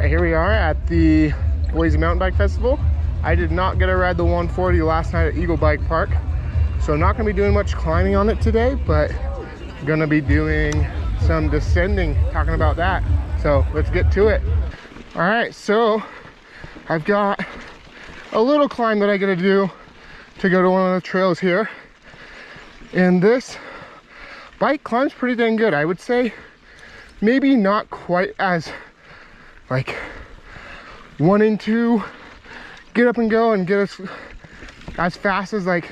Alright, here we are at the Boise Bike Festival. I did not get to ride the 140 last night at Eagle Bike Park, so I'm not going to be doing much climbing on it today, but I'm going to be doing some descending, talking about that. So let's get to it. Alright, so I've got a little climb that I got to do to go to one of the trails here. And this bike climbs pretty dang good. I would say maybe not quite as like wanting to get up and go and get us as fast as like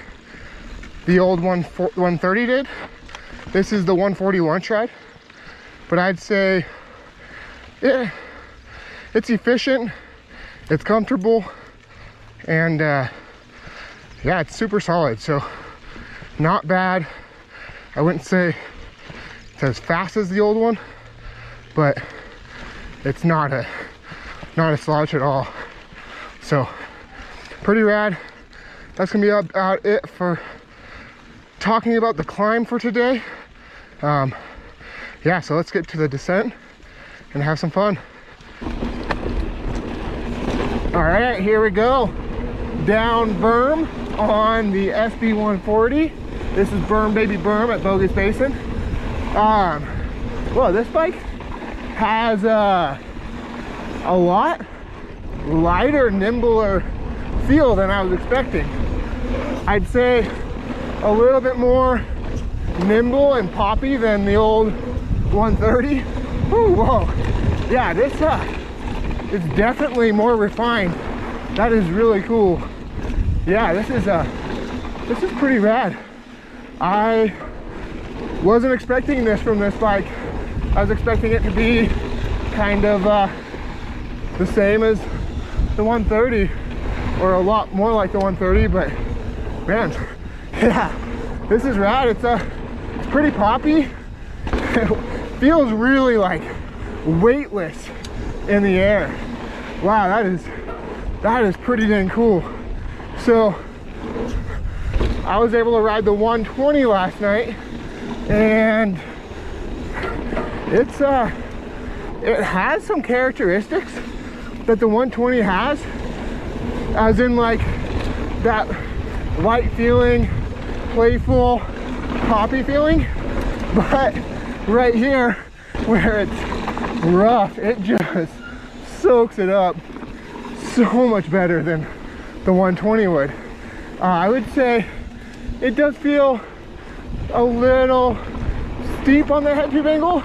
the old 130 did. This is the 140 Lunch Ride, but I'd say it's efficient, it's comfortable, and yeah, it's super solid. So not bad. I wouldn't say it's as fast as the old one, but it's not a slouch at all. So pretty rad. That's gonna be about it for talking about the climb for today. Yeah, so let's get to the descent and have some fun. All right, here we go. Down berm on the SB140. This is berm baby berm at Boise Basin. Well, this bike has a lot lighter, nimbler feel than I was expecting. I'd say a little bit more nimble and poppy than the old 130. Ooh, whoa. Yeah, this is definitely more refined. That is really cool. Yeah, this is pretty rad. I wasn't expecting this from this bike. I was expecting it to be kind of the same as the 130, or a lot more like the 130, but man, yeah, this is rad. It's pretty poppy. It feels really like weightless in the air. Wow, that is pretty dang cool. So I was able to ride the 120 last night, and it has some characteristics that the 120 has, as in like that light feeling, playful, poppy feeling. But right here, where it's rough, it just soaks it up so much better than the 120 would. I would say it does feel a little steep on the head tube angle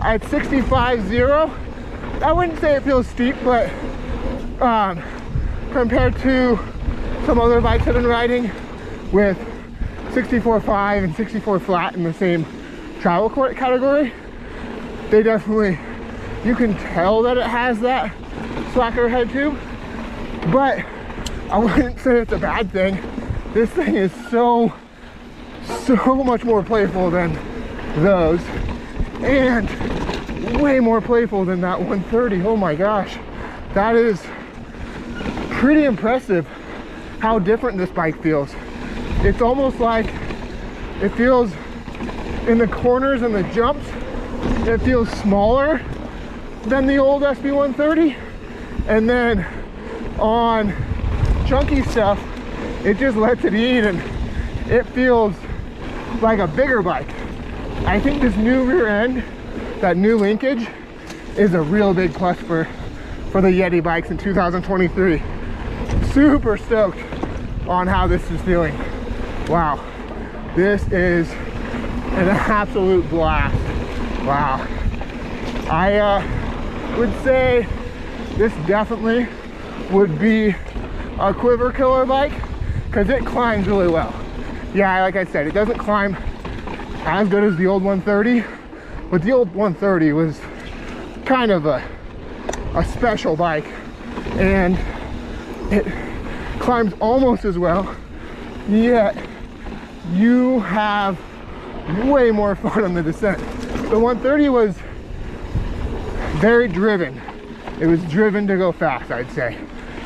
at 65.0. I wouldn't say it feels steep, but compared to some other bikes I've been riding with 64.5 and 64 flat in the same travel category, they definitely, you can tell that it has that slacker head tube, but I wouldn't say it's a bad thing. This thing is so much more playful than those, and way more playful than that 130. Oh my gosh, that is pretty impressive how different this bike feels. It's almost like it feels in the corners and the jumps, it feels smaller than the old SB130, and then on chunky stuff it just lets it eat and it feels like a bigger bike. I think this new rear end, that new linkage, is a real big plus for the Yeti bikes in 2023. Super stoked on how this is feeling. Wow, this is an absolute blast. Wow. I would say this definitely would be a quiver killer bike because it climbs really well. Yeah, like I said, it doesn't climb as good as the old 130, but the old 130 was kind of a special bike, and it climbs almost as well, yet you have way more fun on the descent. The 130 was very driven. It was driven to go fast, I'd say.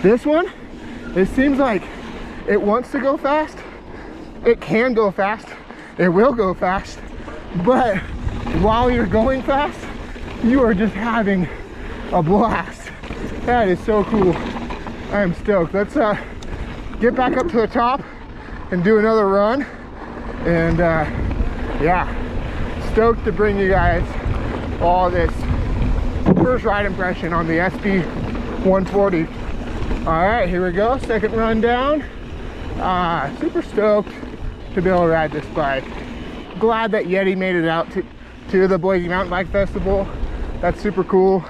This one, it seems like it wants to go fast. It can go fast. It will go fast. But while you're going fast, you are just having a blast. That is so cool. I am stoked. Let's get back up to the top and do another run. And yeah, stoked to bring you guys all this first ride impression on the SB140. All right, here we go. Second run down. Super stoked to be able to ride this bike. Glad that Yeti made it out to the Boise Mountain Bike Festival. That's super cool.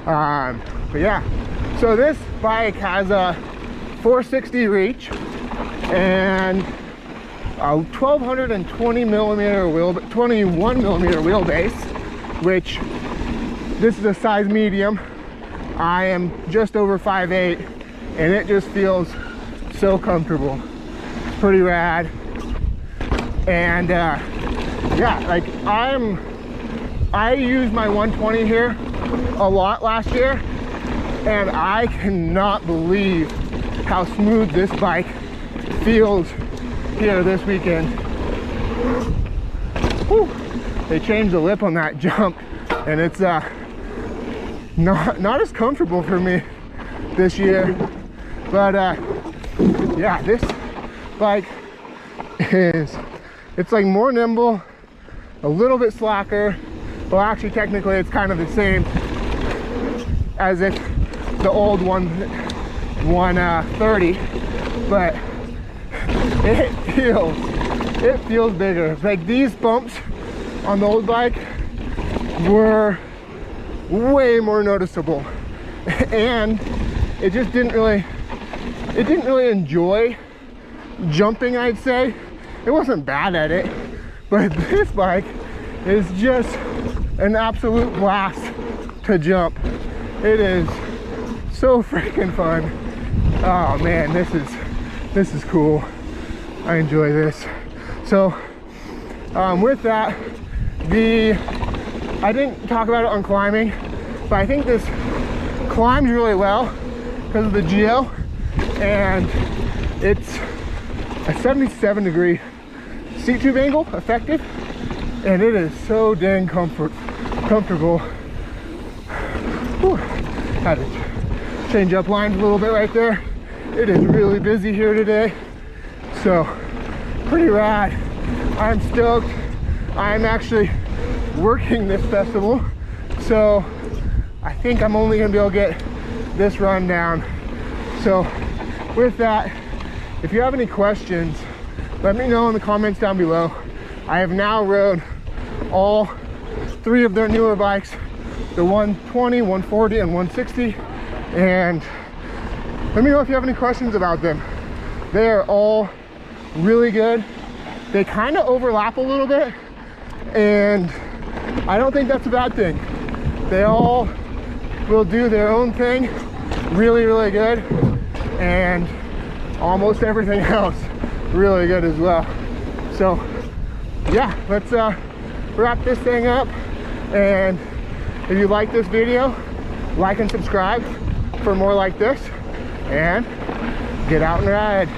But yeah, so this bike has a 460 reach and a 21 millimeter wheelbase, which this is a size medium. I am just over 5'8", and it just feels so comfortable. It's pretty rad. And yeah, like I used my 120 here a lot last year, and I cannot believe how smooth this bike feels here this weekend. Whew. They changed the lip on that jump, and it's not as comfortable for me this year. But yeah, this bike it's like more nimble, a little bit slacker. Well, actually technically it's kind of the same as if the old 130, but it feels bigger. Like these bumps on the old bike were way more noticeable, and it didn't really enjoy jumping, I'd say. It wasn't bad at it, but this bike is just an absolute blast to jump. It is so freaking fun. Oh man, this is cool. I enjoy this. So with that, I didn't talk about it on climbing, but I think this climbs really well because of the geo, and it's a 77-degree seat tube angle, effective, and it is so dang comfortable. Whew. Had to change up lines a little bit right there. It is really busy here today, so pretty rad. I'm stoked. I'm actually working this festival, so I think I'm only gonna be able to get this run down. So with that, if you have any questions, let me know in the comments down below. I have now rode all three of their newer bikes, the 120, 140, and 160, and let me know if you have any questions about them. They are all really good. They kind of overlap a little bit, and I don't think that's a bad thing. They all will do their own thing really, really good, and almost everything else really good as well. So yeah, let's wrap this thing up, and if you like this video, like and subscribe for more like this, and get out and ride.